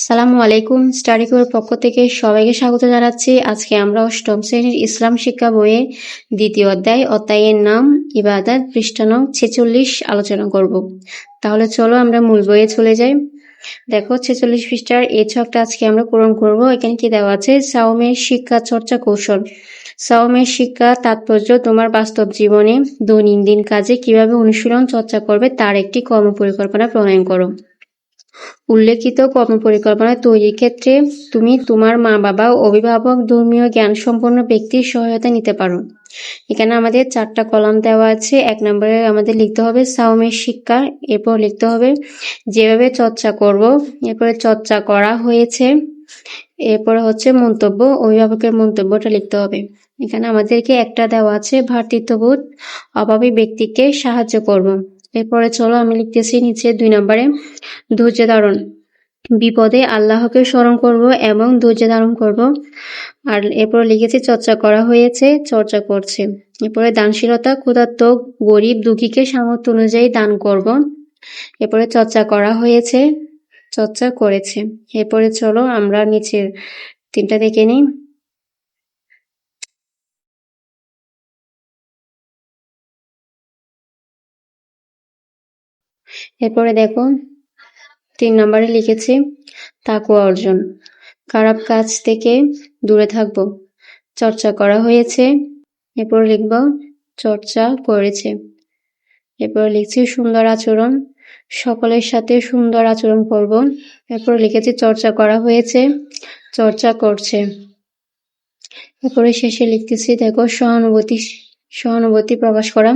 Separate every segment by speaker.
Speaker 1: সালামু আলাইকুম। Study core পক্ষ থেকে সবাইকে স্বাগত জানাচ্ছি। আজকে আমরা অষ্টম শ্রেণীর ইসলাম শিক্ষা বইয়ের দ্বিতীয় অধ্যায়ের নাম ইবাদত, পৃষ্ঠা নং 46 আলোচনা করব। তাহলে চলো আমরা মূল বইয়ে চলে যাই। দেখো 46 পৃষ্ঠার এই ছকটা আজকে আমরা পূরণ করব। এখানে কি দেওয়া আছে? সাওমের শিক্ষা চর্চা কৌশল। সাওমের শিক্ষা তাৎপর্য তোমার বাস্তব জীবনে দৈনন্দিন কাজে কিভাবে অনুশীলন চর্চা করবে তার একটি কর্মপরিকল্পনা প্রণয়ন করো। উল্লেখিত কর্মপরিকল্পনা তৈরির ক্ষেত্রে তুমি তোমার মা-বাবা ও অভিভাবক, ধর্মীয় জ্ঞানসম্পন্ন ব্যক্তির সহায়তা নিতে পারো। এখানে আমাদের 4টা কলাম দেওয়া আছে। 1 নম্বরে আমাদের লিখতে হবে সাওমের শিক্ষা, এরপর লিখতে হবে যেভাবে চর্চা করব, এরপরে চর্চা করা হয়েছে, এরপরে হচ্ছে মন্তব্য, অভিভাবকের মন্তব্যটা লিখতে হবে। এখানে আমাদেরকে একটা দেওয়া আছে ভ্রাতৃত্ববোধ, অভাবী ব্যক্তিকে সাহায্য করব। এরপরে চলো আমি লিখতেছি নিচে 2 নম্বরে ধৈর্য ধারণ, বিপদে আল্লাহকে স্মরণ করব এবং ধৈর্য ধারণ করব। আর এরপর লিখেছি চর্চা করা হয়েছে, চর্চা করছে। এরপরে দানশীলতা, ক্ষুধার্ত, গরিব, দুঃখীকে সামর্থ্য অনুযায়ী দান করব। এরপরে চর্চা করা হয়েছে, চর্চা করেছে। এরপরে চলো আমরা নিচের 3টা দেখে নিই। এরপরে দেখো 3 নম্বরে লিখেছি তাকওয়া অর্জন, খারাপ কাজ থেকে দূরে থাকব। চর্চা করা হয়েছে, এরপর লিখব চর্চা করেছে। এরপর লিখছি সুন্দর আচরণ, সকলের সাথে সুন্দর আচরণ করব। এরপর লিখেছি চর্চা করা হয়েছে, চর্চা করছে। এরপরে শেষে লিখতেছি দেখো সহানুভূতি প্রকাশ করা,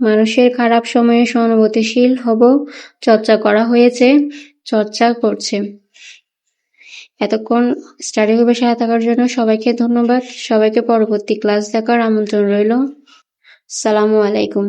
Speaker 1: মানুষের খারাপ সময়ে সহানুভূতিশীল হব। চর্চা করা হয়েছে, চর্চা করছে। এতক্ষণ স্টাডি গ্রুপে সাথে থাকার জন্য সবাইকে ধন্যবাদ। সবাইকে পরবর্তী ক্লাস দেখার আমন্ত্রণ রইল। আসসালামু আলাইকুম।